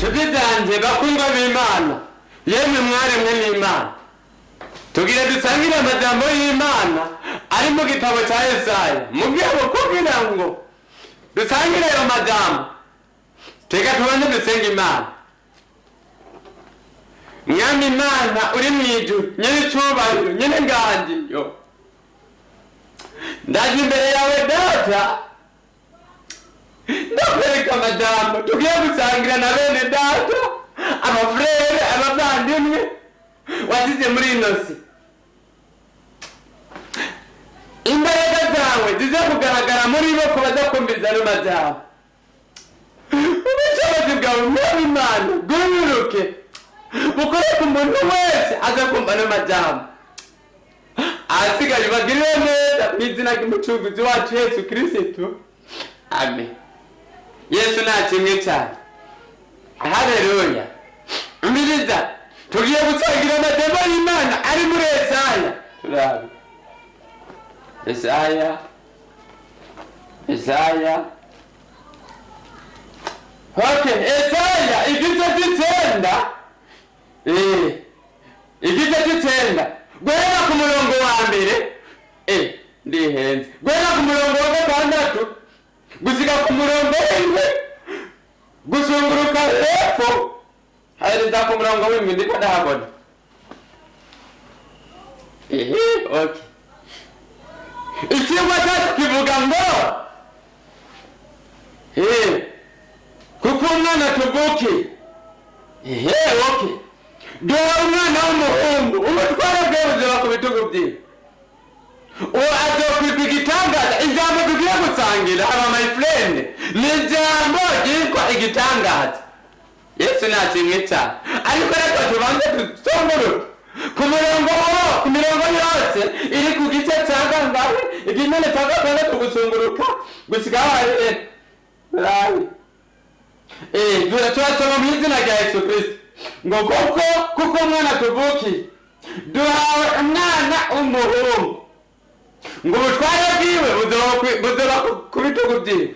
nshuti zanjye bakundwa b'Imana, yemwe mwaremwe n'Imana, tugire dusangire amajambo y'Imana ari mu gitabo cya Yesaya. Mugabo kugira ngo dusangire ayo majambo, tega tubanze dusenga Imana. Mwami Imana uri mu ijuru, nyene cyubahiro, nyene nganji yo, ndaje imbere yawe Data, ndakwereka amajambo tugiye gusangira na bene Data, abafrere, abavandimwe wasize muri ino si. Imbaraga zawe zize kugaragara muri bo ko baza kumviriza no majambo. Ubushobozi bwawe Mwami Imana bwuruke bukore ku muntu wese aza kumva no majambo, asigaye bagirire neza mu izina ry'umucunguzi wacu Yesu Kristo, amen. Yesu nakimwe cyane, haleluya. Mbiriza tugiye gusangira amajambo y'Imana ari muri Yesaya. Turabe Yesaya. Okay, Yesaya igice cy'icenda, igice cy'icenda guhera ku murongo wa mbere, ndihenze, guhera ku murongo wa gatandatu gusiga ku murongo w'indwi, gusunguruka hepfo hareza ku murongo w'indwi, ndiko ndahabona. Okay, ikigo cyacu kivuga ngo kuko umwana tuvuke, okay, duha umwana w'umuhungu, umutware bwe buzoba ku bitugu byiwe, uwo azokwitwa igitangaza. Ijambo tugiye gusangira aba my friend ni ijambo ryitwa igitangaza. Yesu nakimwe cyane, ariko reka tubanze dusonguruke ku mirongo yose iri ku gice cya gangahe, igice cya gatandatu gusunguruka gusiga hari turasoma mu izina rya Yesu Kristo ngo kuko umwana tuvukiye duhawe umwana w'umuhungu, ngo ubutware bwiwe buzoba ku bitugu byiwe,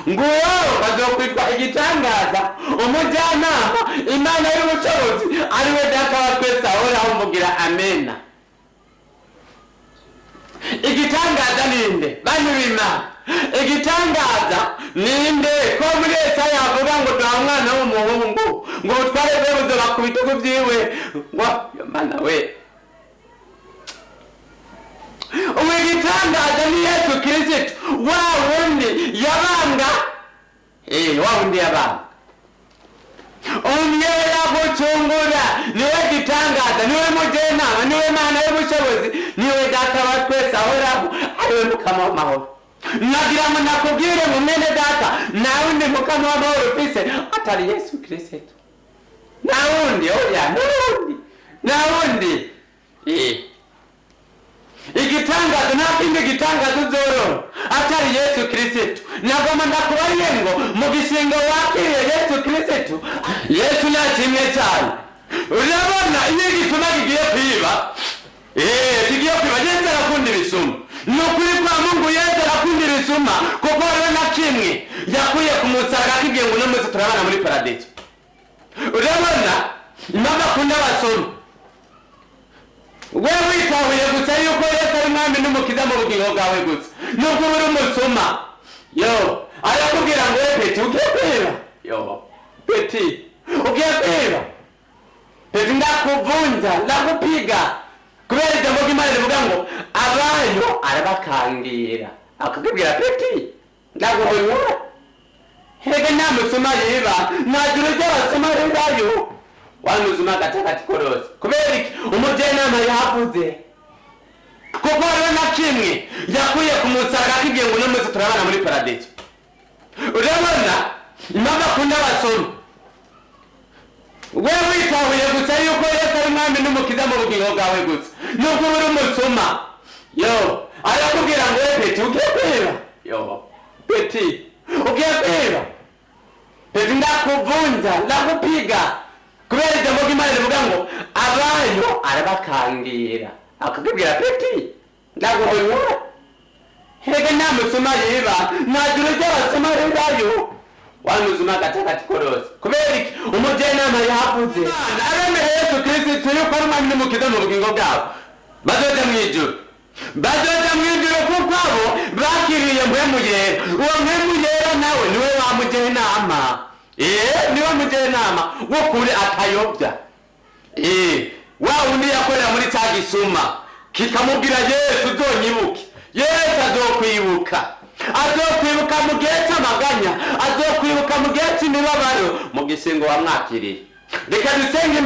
ngo uwo bazokwitwa igitangaza, umujyanama, Imana y'ubushobozi, ari we Data wa twese ahoraho. Mugira amena. Igitangaza ninde bantu b'Imana? Igitangaza ninde? Ko muri Yesaya avuga ngo duha umwana w'umuhungu, ngo ubutware bwe buzoba ku bitugu byiwe, ngo Mana we, uwo igitangaza ni Yesu Kristo, wa wundi yabanga, umwera gucungura, niwe gitangaza, niwe mujyanama, niwe Mana y'ubushobozi, niwe Data wa twese ahoraho, ariwe Mukama w'amahoro. Nagira ngo nakubwire mu mwene Data, nta wundi Mukama w'amahoro ufise atari Yesu Kristo, nta wundi, nta wundi. Igitangaza nta kindi gitangaza uzoro atari Yesu Kristo. Nagomba ndakubariye ngo mu gishingo wakiriye Yesu Kristo, Yesu nakimwe cyane. Urabona iyo igituma kigiye kwiba, Yesu arakunda ibisuma. Ni ukuri kwa Mungu, Yesu arakunda ibisuma, kuko rero na kimwe yakuye ku musaraba akigiye ngo n'umunsi turabana muri paradiso. Urabona impamvu akunda abasoma, wewe witahuye gusa yuko Yesu ari Mwami n'Umukiza mu bugingo bwawe gusa, nubwo uri umusoma, arakubwira ngo Peti ugiye kwiba, Peti ugiye kwiba, Peti ndakuvunja, ndakupiga, kubera ijambo ry'Imana rivuga ngo abanyu arabakangira. Akakubwira Peti ndaguhonyora, hege nta musoma yiba, nta juru ry'abasoma ribayo, wanuzuma gatagati korosi. Kubera iki? Umujyanama yavuze, kuko rero na kimwe yakuye ku musaraba akigiye ngo n'umunsi turabana muri paradiso. Urabona impamvu akunda abasoma, wewe witahuye gusa yuko Yesu ari Mwami n'Umukiza mu bugingo bwawe gusa, nubwo uri umusoma, arakubwira ngo Peti ugiye kwiba, Peti ugiye kwiba, Peti ndakuvunja, ndakupiga, kubera ijambo ry'Imana rivuga ngo abanyu arabakangira. Akakubwira Peti ndaguhonyora, hege nta musoma yiba, nta juru ry'abasoma ribayo, wanyuzuma agacakati korose kubera iki umujyanama yavuze abemera Yesu Kristo yuko ari umwami n'umukiza mu bugingo bwabo bazoja mu ijuru kuko abo bakiriye mpwemu yera uwo mpwemu yera nawe niwe wamujyanama niwe mujyanama wo kuri atayobya wa wundi yakorera muri cya gisuma kikamubwira Yesu uzonyibuke Yesu azokwibuka mu gihe cy'amaganya azokwibuka mu gihe cy'imibabaro mu gisingo wamwakiriye reka dusenge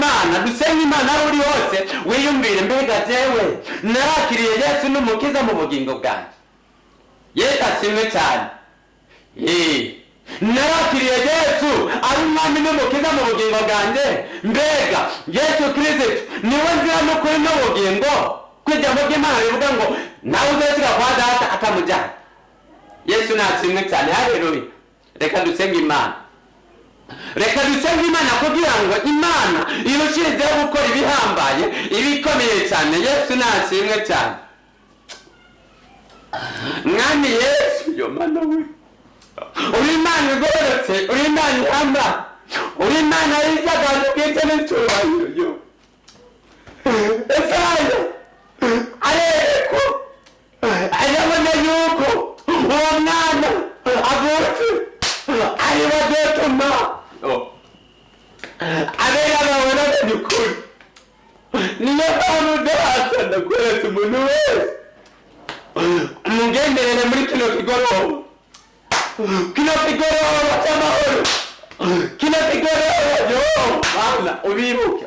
imana aho uri hose wiyumvire mbega jewe narakiriye Yesu n'umukiza mu bugingo bwanjye Yesu ashimwe cyane narakiriye Yesu ari umwami n'umukiza mu bugingo bwanjye mbega Yesu Kristo niwe nzira n'ukuri n'ubugingo kw'ijambo ry'Imana rivuga ngo nawe uzashyira kwa data atamujyana Yesu nashimwe cyane haleluya reka dusenge imana kugira ngo Imana irushirizeho gukora ibihambaye ibikomeye cyane Yesu nashimwe cyane mwami Yesu yo mana we uri Imana igororotse uri Imana ihamba uri Imana y'isagazo bwite n'icyubahiro yo Esaya areko arabona yuko uwo mwana avutse ari bazotuma abera babona by'ukuri niyo mpamvu ndahasa ndakweretse umuntu wese umugenderere muri kino kigoroba cy'amahoro kino kigoroba yo Mana ubibuke